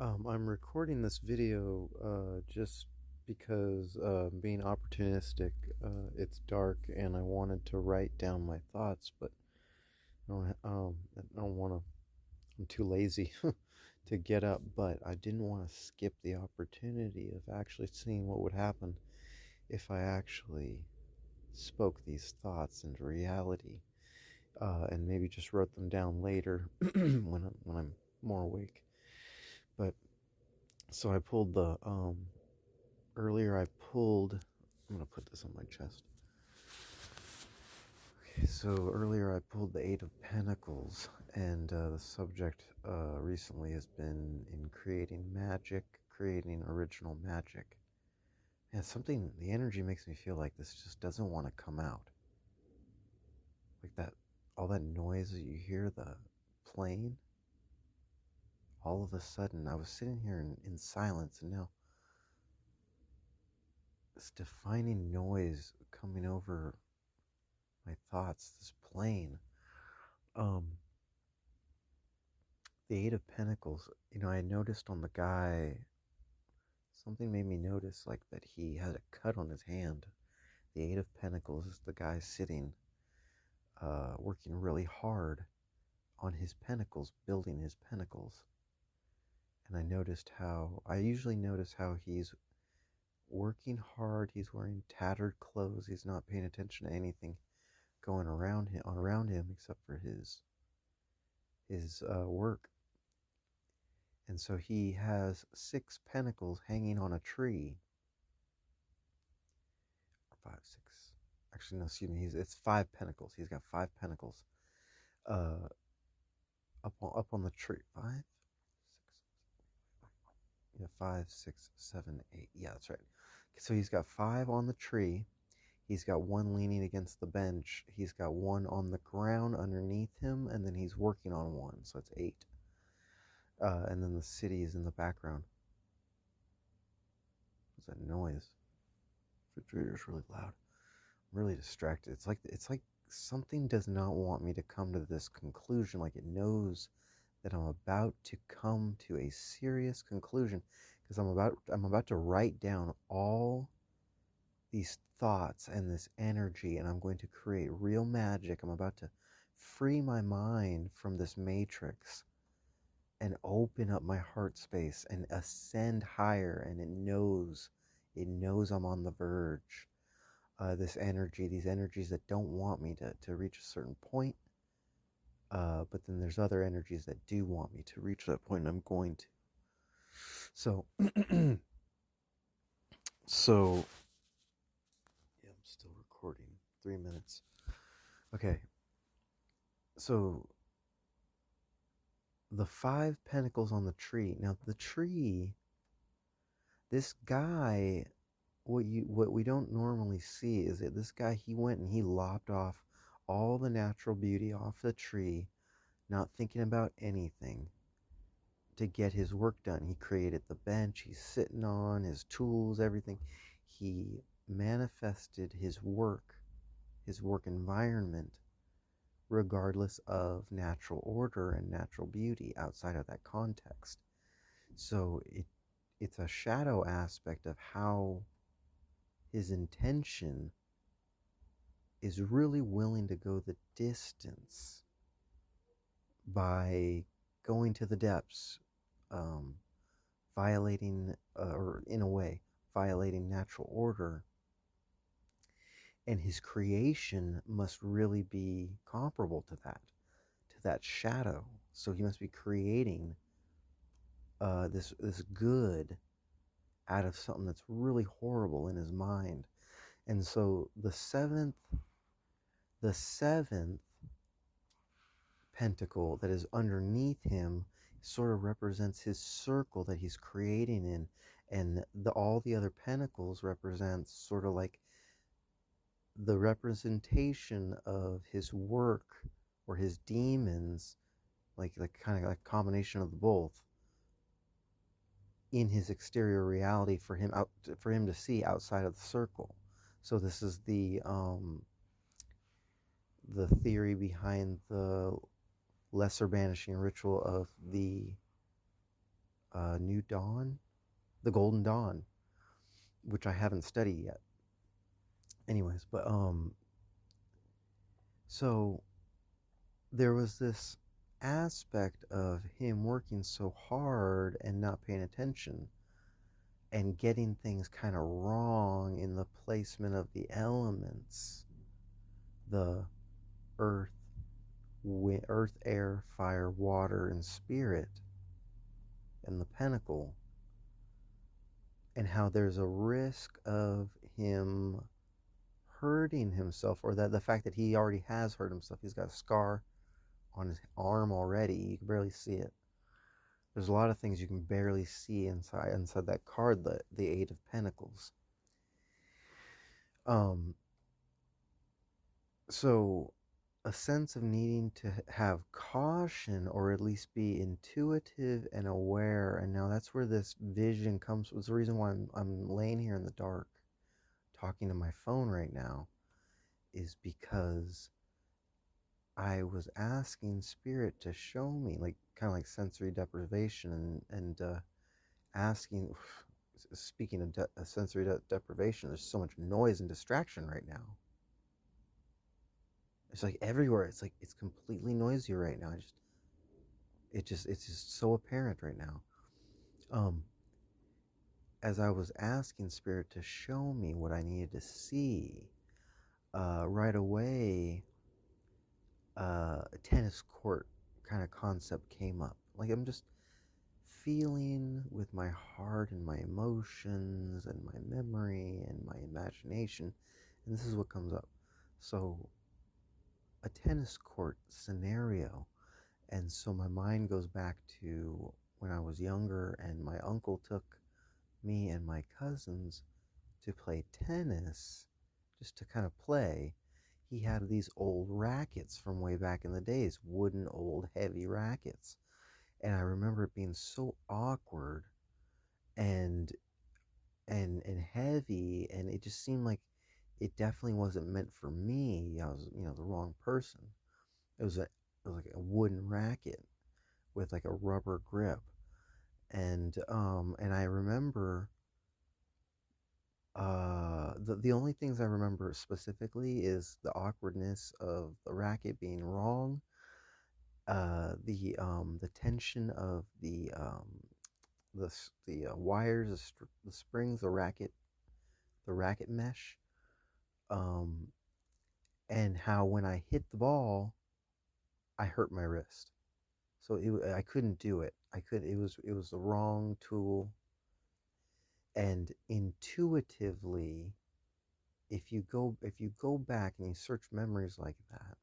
I'm recording this video just because being opportunistic, it's dark and I wanted to write down my thoughts, but I don't want to, I'm too lazy to get up, but I didn't want to skip the opportunity of actually seeing what would happen if I actually spoke these thoughts into reality, and maybe just wrote them down later when I'm more awake. But so I pulled the earlier I pulled, I'm going to put this on my chest. Okay, so earlier I pulled the Eight of Pentacles, and the subject recently has been in creating magic, creating original magic. And something, the energy makes me feel like this just doesn't want to come out. Like that, all that noise that you hear, the plane, all of a sudden, I was sitting here in silence, and now this defining noise coming over my thoughts, this plane. Um, the Eight of Pentacles, I noticed on the guy, something made me notice like that he had a cut on his hand. The Eight of Pentacles is the guy sitting, working really hard on his pentacles, building his pentacles. And I usually notice how he's working hard, he's wearing tattered clothes, he's not paying attention to anything going around him except for his work. And so he has 6 pentacles hanging on a tree. 5, 6. Actually, no, excuse me. It's 5 pentacles. He's got 5 pentacles uh, up on the tree. 5, 6. Yeah, 5, 6, 7, 8. Yeah, that's right. Okay, so he's got 5 on the tree. He's got 1 leaning against the bench. He's got 1 on the ground underneath him, and then he's working on 1. So it's 8. And then the city is in the background. What's that noise? Refrigerator's really loud. I'm really distracted. It's like something does not want me to come to this conclusion. Like it knows that I'm about to come to a serious conclusion because I'm about to write down all these thoughts and this energy, and I'm going to create real magic. I'm about to free my mind from this matrix and open up my heart space and ascend higher, and it knows I'm on the verge. These energies that don't want me to reach a certain point, but then there's other energies that do want me to reach that point, and I'm going to. So, so, yeah, I'm still recording. 3 minutes. Okay, so the 5 pentacles on the tree. Now, the tree, this guy, what we don't normally see is that this guy, he went and he lopped off all the natural beauty off the tree, not thinking about anything, to get his work done. He created the bench he's sitting on, his tools, everything. He manifested his work environment, regardless of natural order and natural beauty outside of that context. So it's a shadow aspect of how his intention is really willing to go the distance by going to the depths, um, violating, or in a way, violating natural order. And his creation must really be comparable to that shadow. So he must be creating this good out of something that's really horrible in his mind. And so the seventh pentacle that is underneath him sort of represents his circle that he's creating in, and all the other pentacles represents sort of like the representation of his work or his demons, like kind of like combination of the both in his exterior reality for him to see outside of the circle. So this is the theory behind the lesser banishing ritual of the New Dawn, the Golden Dawn, which I haven't studied yet. Anyways, but so there was this aspect of him working so hard and not paying attention and getting things kind of wrong in the placement of the elements, the earth, earth, air, fire, water, and spirit, and the pentacle, and how there's a risk of him hurting himself, or that the fact that he already has hurt himself. He's got a scar on his arm already. You can barely see it. There's a lot of things you can barely see inside that card, the Eight of Pentacles. So a sense of needing to have caution, or at least be intuitive and aware. And now that's where this vision comes. It's the reason why I'm laying here in the dark talking to my phone right now, is because I was asking Spirit to show me, like kind of like sensory deprivation, and asking, speaking of sensory deprivation, there's so much noise and distraction right now. It's like everywhere. It's like it's completely noisy right now. It's just so apparent right now. As I was asking Spirit to show me what I needed to see, right away, a tennis court kind of concept came up. Like I'm just feeling with my heart and my emotions and my memory and my imagination, and this is what comes up. So a tennis court scenario. And so my mind goes back to when I was younger and my uncle took me and my cousins to play tennis, just to kind of play. He had these old rackets from way back in the days, wooden, old, heavy rackets. And I remember it being so awkward and and heavy, and it just seemed like it definitely wasn't meant for me. I was, the wrong person. It was like a wooden racket with like a rubber grip, and I remember, the only things I remember specifically is the awkwardness of the racket being wrong, the tension of the wires, the springs, the racket mesh, um, and how when I hit the ball, I hurt my wrist. So I couldn't do it. It was the wrong tool. And intuitively, if you go back and you search memories like that,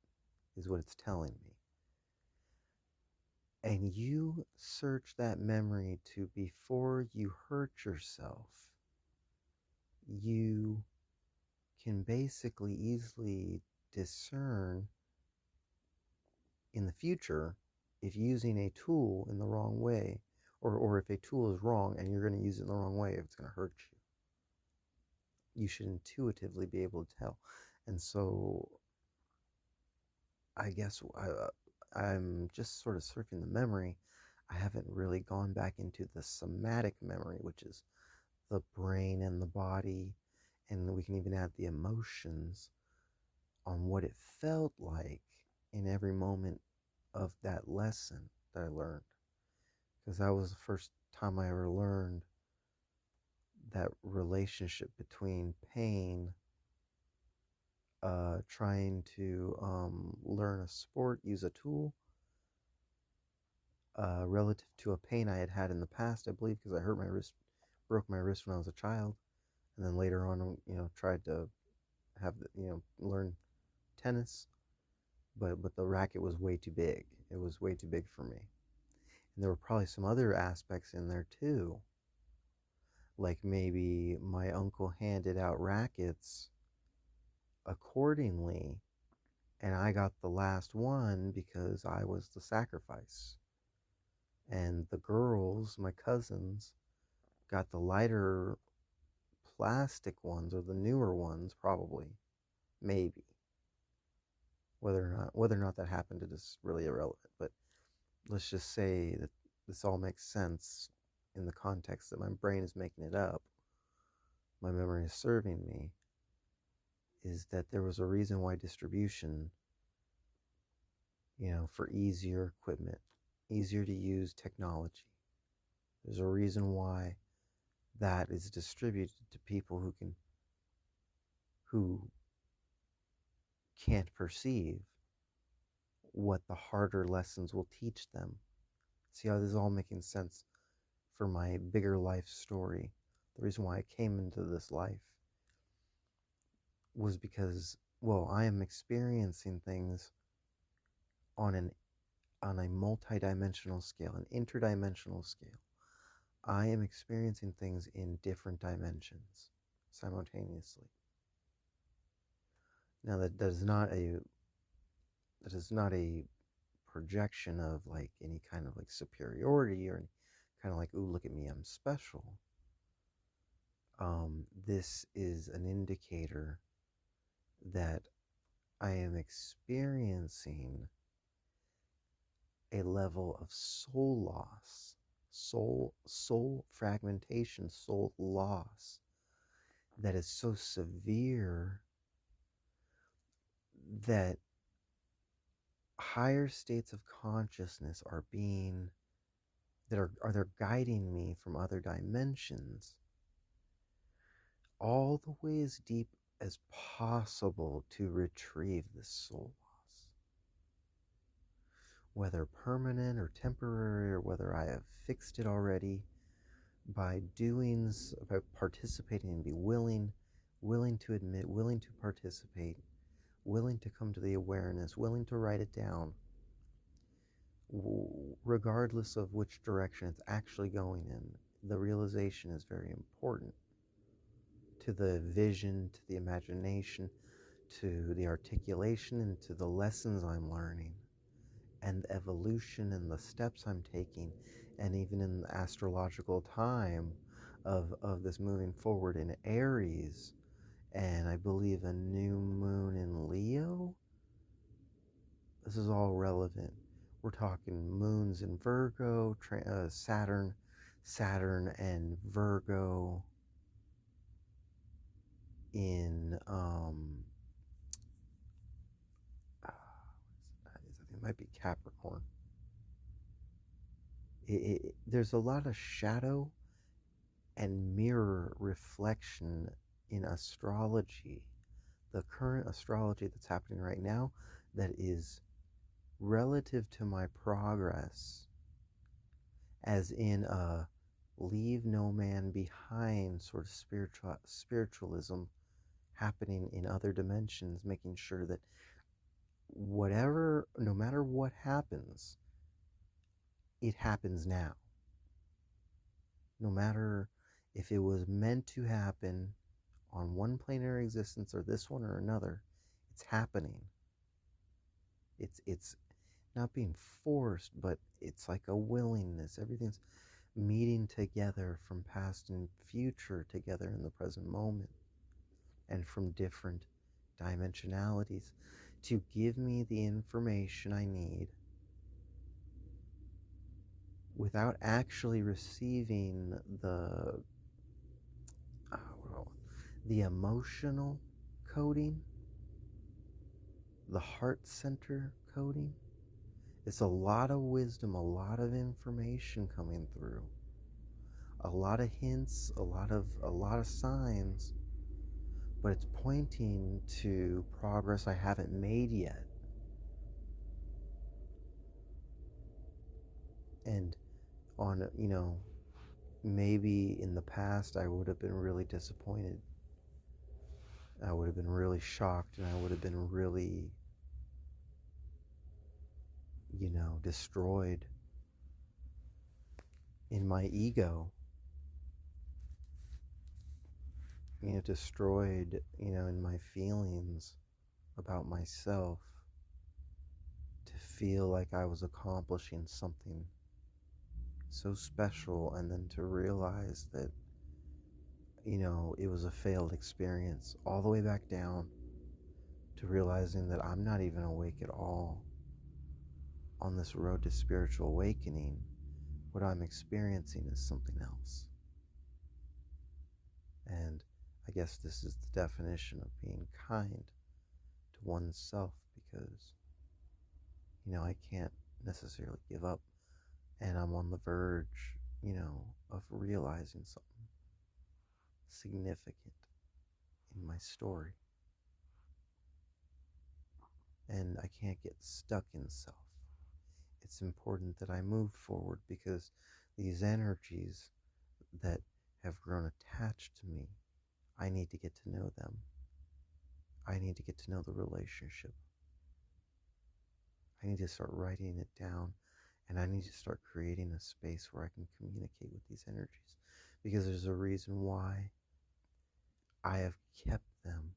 is what it's telling me. And you search that memory to before you hurt yourself, you can basically easily discern in the future if using a tool in the wrong way, or if a tool is wrong and you're going to use it in the wrong way, if it's going to hurt you. You should intuitively be able to tell. And so I guess I'm just sort of surfing the memory. I haven't really gone back into the somatic memory, which is the brain and the body, and we can even add the emotions on what it felt like in every moment of that lesson that I learned. Because that was the first time I ever learned that relationship between pain, trying to learn a sport, use a tool, relative to a pain I had had in the past, I believe, because I hurt my wrist, broke my wrist when I was a child, and then later on, tried to learn tennis, but the racket was way too big. It was way too big for me, and there were probably some other aspects in there too, like maybe my uncle handed out rackets accordingly, and I got the last one because I was the sacrifice. And the girls, my cousins, got the lighter plastic ones, or the newer ones, probably, maybe. Whether or not that happened is really irrelevant. But let's just say that this all makes sense in the context that my brain is making it up, my memory is serving me, is that there was a reason why distribution, for easier equipment, easier to use technology, there's a reason why that is distributed to people who can't perceive what the harder lessons will teach them. See how this is all making sense for my bigger life story? The reason why I came into this life was because, well, I am experiencing things on a multidimensional scale, an interdimensional scale. I am experiencing things in different dimensions simultaneously. Now that is not a projection of like any kind of like superiority or any kind of like, ooh, look at me, I'm special. This is an indicator that I am experiencing a level of soul loss, soul fragmentation, soul loss that is so severe that higher states of consciousness are they're guiding me from other dimensions all the way as deep as possible to retrieve this soul loss. Whether permanent or temporary, or whether I have fixed it already, by participating and be willing to admit, willing to participate, willing to come to the awareness, willing to write it down, regardless of which direction it's actually going in. The realization is very important to the vision, to the imagination, to the articulation, and to the lessons I'm learning, and the evolution and the steps I'm taking, and even in the astrological time of this moving forward in Aries, and I believe a new moon in Leo. This is all relevant. We're talking moons in Virgo, Saturn and Virgo in I think it might be Capricorn. There's a lot of shadow and mirror reflection in astrology, the current astrology that's happening right now, that is relative to my progress, as in a leave no man behind sort of spiritualism happening in other dimensions, making sure that no matter what happens, it happens now. No matter if it was meant to happen on one planetary existence or this one or another, it's happening. It's not being forced, but it's like a willingness. Everything's meeting together from past and future together in the present moment, and from different dimensionalities to give me the information I need without actually receiving the emotional coding, the heart center coding. It's a lot of wisdom, a lot of information coming through, a lot of hints, a lot of signs, but it's pointing to progress I haven't made yet. And on, maybe in the past I would have been really disappointed. I would have been really shocked, and I would have been really, destroyed in my ego, destroyed, in my feelings about myself, to feel like I was accomplishing something so special, and then to realize that, it was a failed experience, all the way back down to realizing that I'm not even awake at all on this road to spiritual awakening, what I'm experiencing is something else. And I guess this is the definition of being kind to oneself, because, I can't necessarily give up, and I'm on the verge, of realizing something significant in my story. And I can't get stuck in self. It's important that I move forward, because these energies that have grown attached to me, I need to get to know them. I need to get to know the relationship. I need to start writing it down, and I need to start creating a space where I can communicate with these energies, because there's a reason why I have kept them,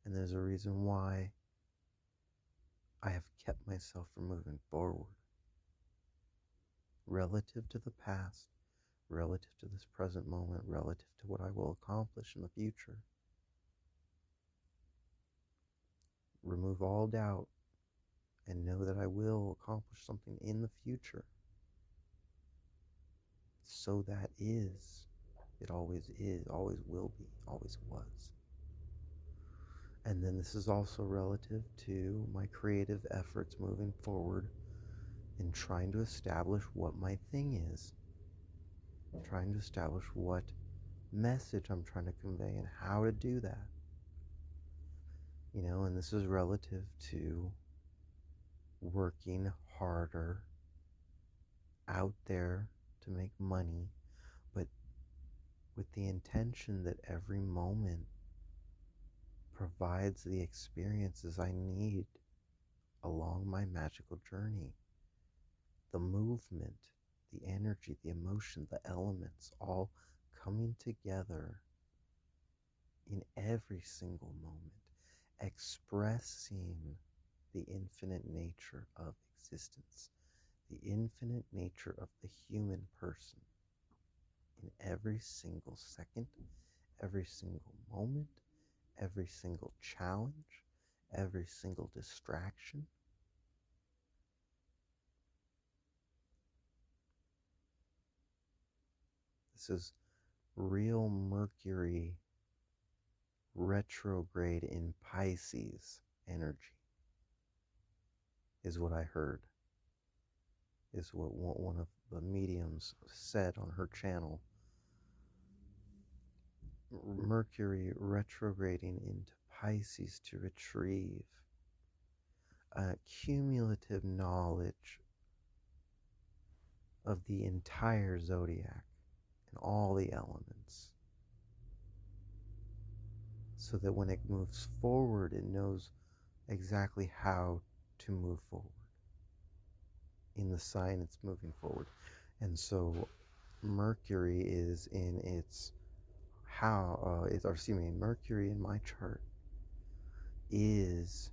and there's a reason why I have kept myself from moving forward relative to the past, relative to this present moment, relative to what I will accomplish in the future. Remove all doubt and know that I will accomplish something in the future. So that is, it always is, always will be, always was. And then this is also relative to my creative efforts moving forward in trying to establish what my thing is, trying to establish what message I'm trying to convey and how to do that. And this is relative to working harder out there to make money, but with the intention that every moment provides the experiences I need along my magical journey. The movement, the energy, the emotion, the elements all coming together in every single moment, expressing the infinite nature of existence, the infinite nature of the human person in every single second, every single moment, every single challenge, every single distraction. This is real Mercury retrograde in Pisces energy, is what I heard, is what one of the mediums said on her channel. Mercury retrograding into Pisces to retrieve cumulative knowledge of the entire zodiac and all the elements, so that when it moves forward, it knows exactly how to move forward in the sign it's moving forward. And so Mercury is in its Mercury in my chart is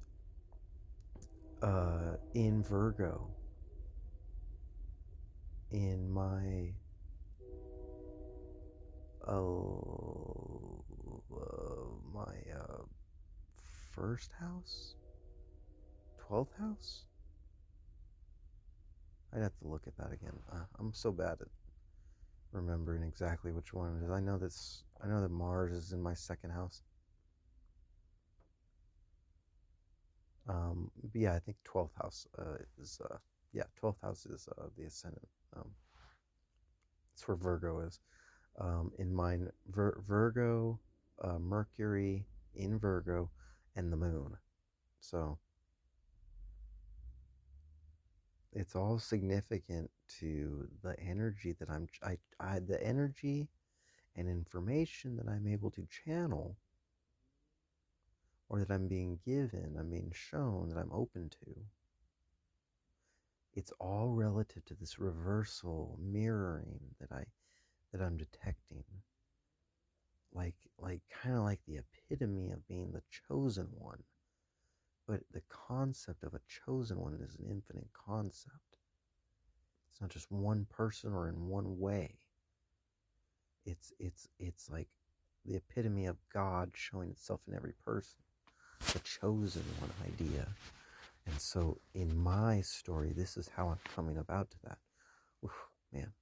in Virgo in my first house, 12th house. I'd have to look at that again. I'm so bad at remembering exactly which one it is. I know that Mars is in my second house. But yeah, I think 12th house is 12th house is the ascendant. That's where Virgo is. In mine, Virgo, Mercury in Virgo, and the moon. So it's all significant to the energy that the energy and information that I'm able to channel, or that I'm being given, I'm being shown, that I'm open to. It's all relative to this reversal mirroring that I'm detecting. Like kind of like the epitome of being the chosen one. But the concept of a chosen one is an infinite concept. It's not just one person or in one way. It's like the epitome of God showing itself in every person. The chosen one idea. And so in my story, this is how I'm coming about to that. Oof. man.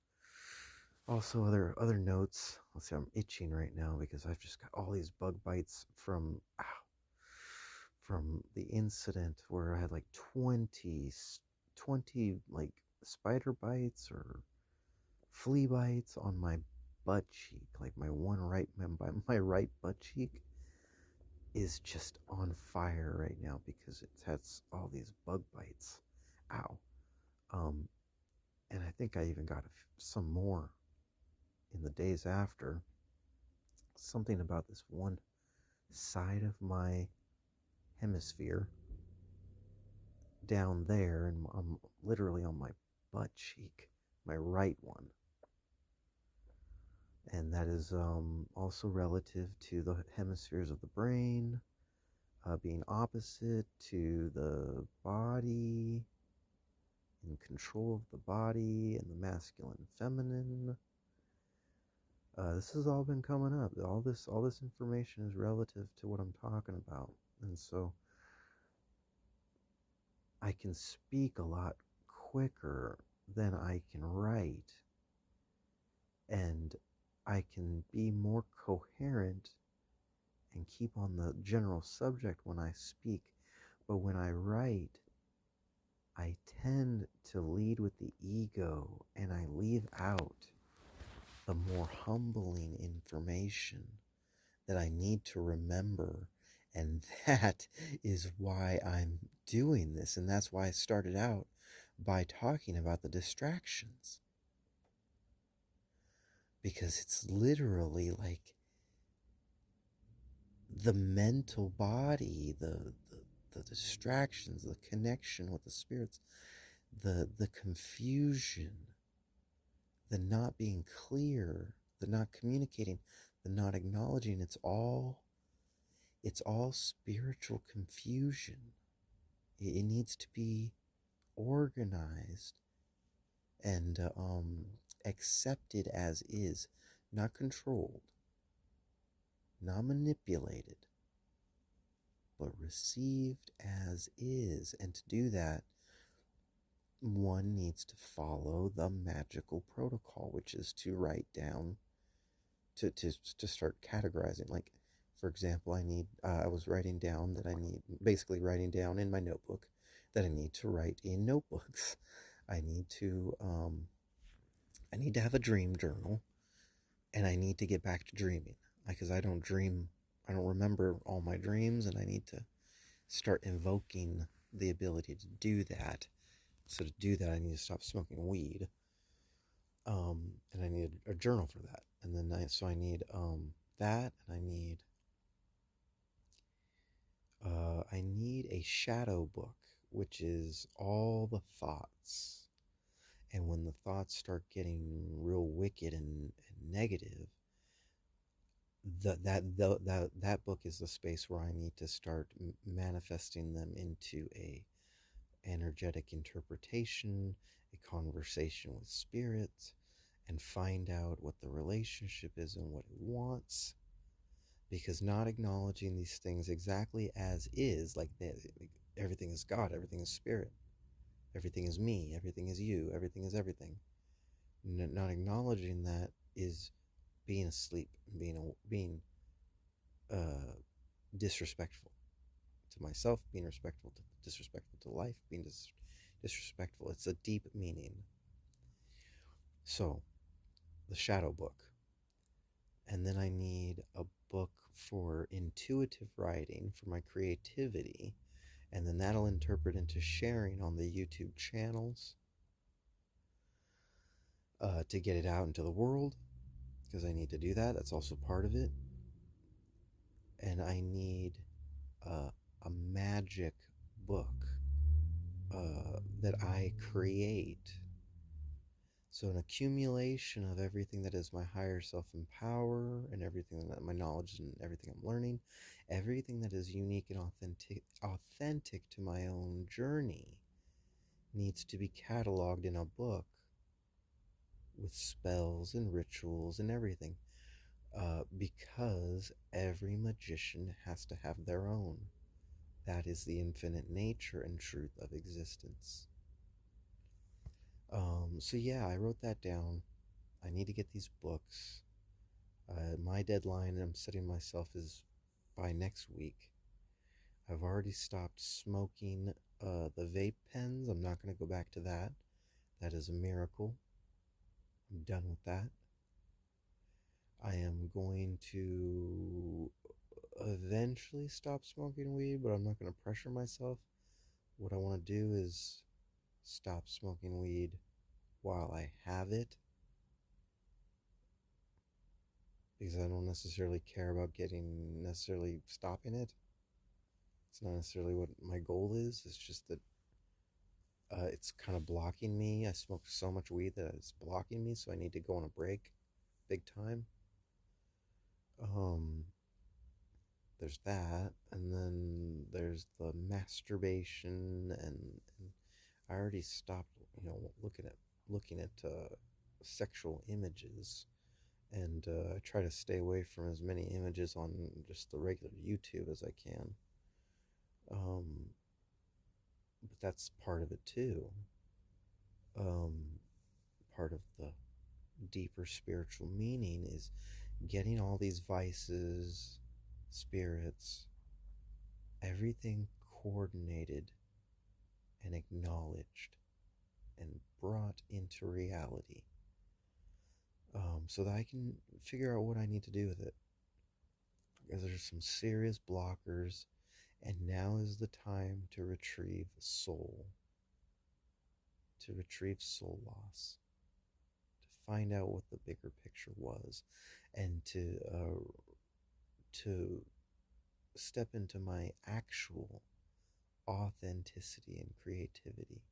Also, other notes. Let's see, I'm itching right now because I've just got all these bug bites from the incident where I had like 20 like spider bites or flea bites on my butt cheek. Like my right butt cheek is just on fire right now because it has all these bug bites. Ow. Um, and I think I even got some more in the days after. Something about this one side of my hemisphere down there, and I'm literally on my butt cheek, my right one. And that is also relative to the hemispheres of the brain being opposite to the body, in control of the body, and the masculine and feminine. This has all been coming up. All this information is relative to what I'm talking about, and so I can speak a lot quicker than I can write, and I can be more coherent and keep on the general subject when I speak. But when I write, I tend to lead with the ego, and I leave out the more humbling information that I need to remember. And that is why I'm doing this. And that's why I started out by talking about the distractions. Because it's literally like the mental body, the distractions, the connection with the spirits, the confusion, the not being clear, the not communicating, the not acknowledging. It's all spiritual confusion. It needs to be organized and accepted as is, not controlled, not manipulated, but received as is. And to do that, one needs to follow the magical protocol, which is to write down, to start categorizing. Like, for example, I was writing down that basically writing down in my notebook that I need to write in notebooks. I need to have a dream journal, and I need to get back to dreaming, because I don't remember all my dreams, and I need to start invoking the ability to do that. So to do that, I need to stop smoking weed, and I need a journal for that. And then I need that, and I need a shadow book, which is all the thoughts. And when the thoughts start getting real wicked and negative, that book is the space where I need to start manifesting them into a energetic interpretation, a conversation with spirit, and find out what the relationship is and what it wants. Because not acknowledging these things exactly as is, like everything is God, everything is spirit, everything is me, everything is you, everything is everything. Not acknowledging that is being asleep, being disrespectful to myself, being disrespectful to life, being disrespectful. It's a deep meaning. So, the shadow book. And then I need a book for intuitive writing, for my creativity. And then that'll interpret into sharing on the YouTube channels to get it out into the world, because I need to do that. That's also part of it. And I need a magic book that I create. So an accumulation of everything that is my higher self in power, and everything that my knowledge and everything I'm learning, everything that is unique and authentic to my own journey, needs to be cataloged in a book with spells and rituals and everything, because every magician has to have their own. That is the infinite nature and truth of existence. So yeah, I wrote that down. I need to get these books. My deadline I'm setting myself is by next week. I've already stopped smoking the vape pens. I'm not going to go back to that. That is a miracle. I'm done with that. I am going to eventually stop smoking weed, but I'm not going to pressure myself. What I want to do is stop smoking weed while I have it, because I don't necessarily care about necessarily stopping it. It's not necessarily what my goal is. It's just that it's kind of blocking me. I smoke so much weed that it's blocking me, so I need to go on a break big time. Um, there's that, and then there's the masturbation, and I already stopped, looking at sexual images, and I try to stay away from as many images on just the regular YouTube as I can. Um, but that's part of it too. Part of the deeper spiritual meaning is getting all these vices, spirits, everything coordinated and acknowledged and brought into reality, so that I can figure out what I need to do with it. Because there's some serious blockers, and now is the time to retrieve soul loss, to find out what the bigger picture was, and to step into my actual authenticity and creativity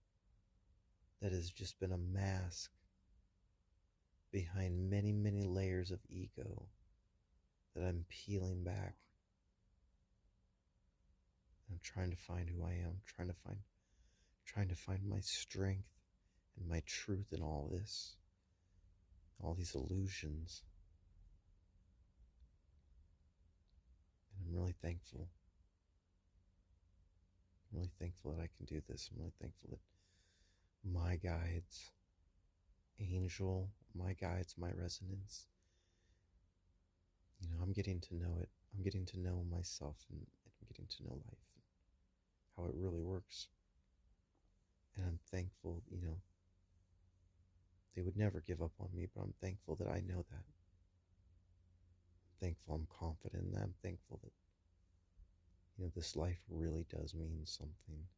that has just been a mask behind many, many layers of ego that I'm peeling back. I'm trying to find who I am, trying to find my strength and my truth in all this, all these illusions. And I'm really thankful. I'm really thankful that I can do this. I'm really thankful that my guides, angel, my guides, my resonance, I'm getting to know it. I'm getting to know myself, and I'm getting to know life and how it really works. And I'm thankful, they would never give up on me, but I'm thankful that I know that. I'm thankful, I'm confident in that. I'm thankful that, this life really does mean something.